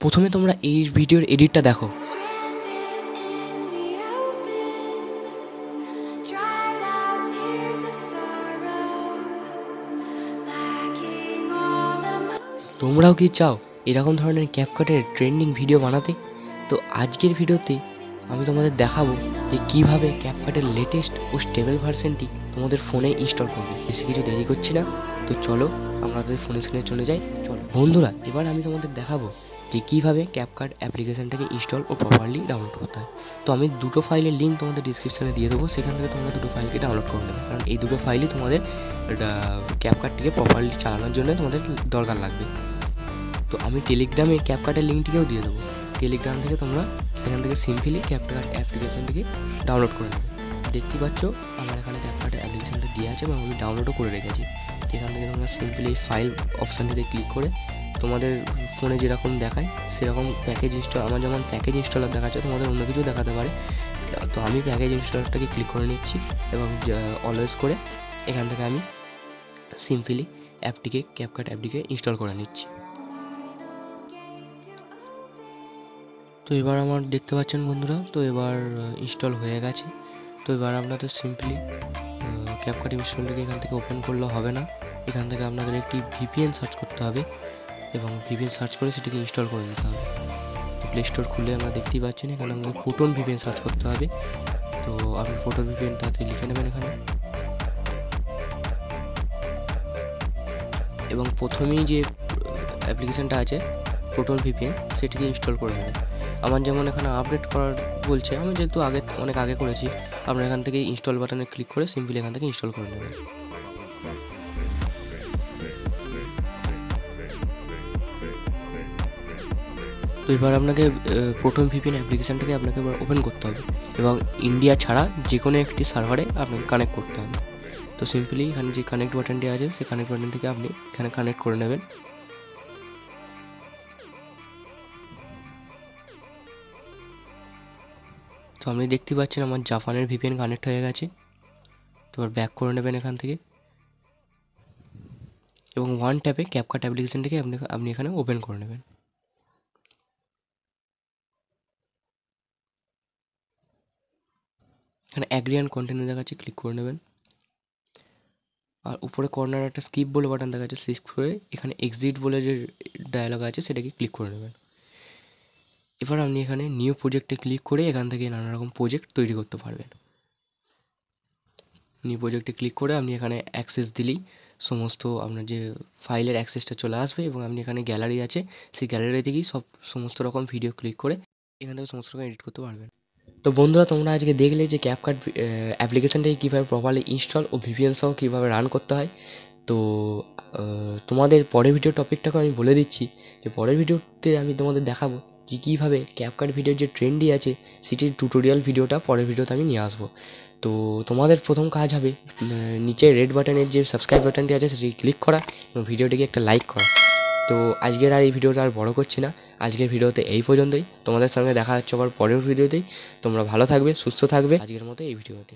প্রথমে তোমরা এই ভিডিওর এডিটটা দেখো। তোমরাও কি চাও এরকম ধরনের ক্যাপকাটের ট্রেন্ডিং ভিডিও বানাতে? তো আজকের ভিডিওতে আমি তোমাদের দেখাবো যে কীভাবে ক্যাপকাটের লেটেস্ট ও স্টেবল ভার্সনটি তোমাদের ফোনে ইনস্টল করবে। বেশি কিছু দেরি করছি না, তো চলো আমরা তাদের ফোনের স্ক্রিনে চলে যাই। চলো বন্ধুরা, এবার আমি তোমাদের দেখাবো যে কীভাবে ক্যাপকাট অ্যাপ্লিকেশানটাকে ইনস্টল ও প্রপারলি ডাউনলোড করতে হয়। তো আমি দুটো ফাইলের লিঙ্ক তোমাদের ডিসক্রিপশানে দিয়ে দেবো, সেখান থেকে তোমরা দুটো ফাইলকে ডাউনলোড করে নেবে, কারণ এই দুটো ফাইলই তোমাদের ক্যাপকাটটিকে প্রপারলি চালানোর জন্য তোমাদের দরকার লাগবে। তো আমি টেলিগ্রামে ক্যাপকাটের লিঙ্কটিকেও দিয়ে দেবো। টেলিগ্রাম থেকে তোমরা সেখান থেকে সিম্পলি ক্যাপকাট অ্যাপ্লিকেশানটিকে ডাউনলোড করে নেবে। দেখতে পাচ্ছ আমার এখানে ক্যাপকাট অ্যাপ্লিকেশানটা দিয়ে আছে এবং আমি ডাউনলোডও করে রেখেছি। এখান থেকে তোমরা সিম্পলি এই ফাইল অপশানটিতে ক্লিক করে তোমাদের ফোনে যেরকম দেখায় সেরকম প্যাকেজ ইনস্টল, আমার যেমন প্যাকেজ ইনস্টলার দেখাচ্ছে তোমাদের অন্য কিছু দেখাতে পারে। তো আমি প্যাকেজ ইনস্টলারটাকে ক্লিক করে নিচ্ছি এবং অলওয়েজ করে এখান থেকে আমি সিম্পলি ক্যাপকাট অ্যাপটিকে ইনস্টল করে নিচ্ছি। তো এবার আমার দেখতে পাচ্ছেন বন্ধুরা, তো এবার ইনস্টল হয়ে গেছে। তো এবার আপনাদের সিম্পলি ক্যাপকাট ইনস্টলটিকে এখান থেকে ওপেন করলে হবে না, এখান থেকে আপনাদের একটি ভিপিএন সার্চ করতে হবে এবং ভিপিএন সার্চ করে সেটিকে ইনস্টল করে নিতে হবে। তো প্লে স্টোর খুলে আমরা দেখতেই পাচ্ছেন এখানে আমাদের ফোটন ভিপিএন সার্চ করতে হবে। তো আপনি ফোটন ভিপিএন তাড়াতাড়ি লিখে নেবেন এখানে, এবং প্রথমেই যে অ্যাপ্লিকেশানটা আছে ফোটন ভিপিএন সেটিকে ইনস্টল করে নেবেন। আমার যেমন এখানে আপডেট করার বলছে, আমি যেহেতু অনেক আগে করেছি, আপনার এখান থেকে ইনস্টল বাটনে ক্লিক করে সিম্পলি এখান থেকে ইনস্টল করে নেবেন। তো এবার আপনাকে প্রথম ভিপিএন অ্যাপ্লিকেশানটাকে আপনাকে এবার ওপেন করতে হবে এবং ইন্ডিয়া ছাড়া যে কোনো একটি সার্ভারে আপনাকে কানেক্ট করতে হবে। তো সিম্পলি এখানে যে কানেক্ট বাটনটি আছে সেই কানেক্ট বাটন থেকে আপনি এখানে কানেক্ট করে নেবেন। তো আপনি দেখতে পাচ্ছেন আমার জাপানের ভিপিএন কানেক্ট হয়ে গেছে। তো এবার ব্যাক করে নেবেন এখান থেকে এবং ওয়ান ট্যাপে ক্যাপকাট অ্যাপ্লিকেশানটাকে আপনি এখানে ওপেন করে নেবেন। এখানে অ্যাগ্রি অ্যান্ড কন্টিনিউ দেখাচ্ছে, ক্লিক করে নেবেন। আর উপরে কর্নার একটা স্কিপ বলে বাটন দেখাচ্ছে, স্কিপ করে এখানে এক্সিট বলে যে ডায়ালগ আছে সেটাকে ক্লিক করে নেবেন। এবার আপনি এখানে নিউ প্রজেক্টে ক্লিক করে এখান থেকে নানা রকম প্রজেক্ট তৈরি করতে পারবেন। নিউ প্রজেক্টে ক্লিক করে আপনি এখানে অ্যাক্সেস দিলেই সমস্ত আপনার যে ফাইলের অ্যাক্সেসটা চলে আসবে এবং আপনি এখানে গ্যালারি আছে সেই গ্যালারি থেকেই সমস্ত রকম ভিডিও ক্লিক করে এখান থেকে সমস্ত রকম এডিট করতে পারবেন। তো বন্ধুরা, তোমরা আজকে দেখলে যে ক্যাপকাট অ্যাপ্লিকেশানটাকে কীভাবে প্রপারলি ইনস্টল ও ভিপিএন সহ কীভাবে রান করতে হয়। তো তোমাদের পরের ভিডিও টপিকটাকে আমি বলে দিচ্ছি যে পরের ভিডিওতে আমি তোমাদের দেখাবো যে কীভাবে ক্যাপকাট ভিডিওর যে ট্রেন্ডই আছে সেটির টিউটোরিয়াল ভিডিওটা পরের ভিডিওতে আমি নিয়ে আসবো। তো তোমাদের প্রথম কাজ হবে নিচে রেড বাটনের যে সাবস্ক্রাইব বাটনটি আছে সেটি ক্লিক করা এবং ভিডিওটিকে একটা লাইক করা। তো আজকের আর এই ভিডিওটা আর বড় করছি না, আজকের ভিডিওতে এই পর্যন্তই। তোমাদের সঙ্গে দেখা হচ্ছে আবার পরের ভিডিওতেই। তোমরা ভালো থাকবে, সুস্থ থাকবে। আজকের মতো এই ভিডিওতে।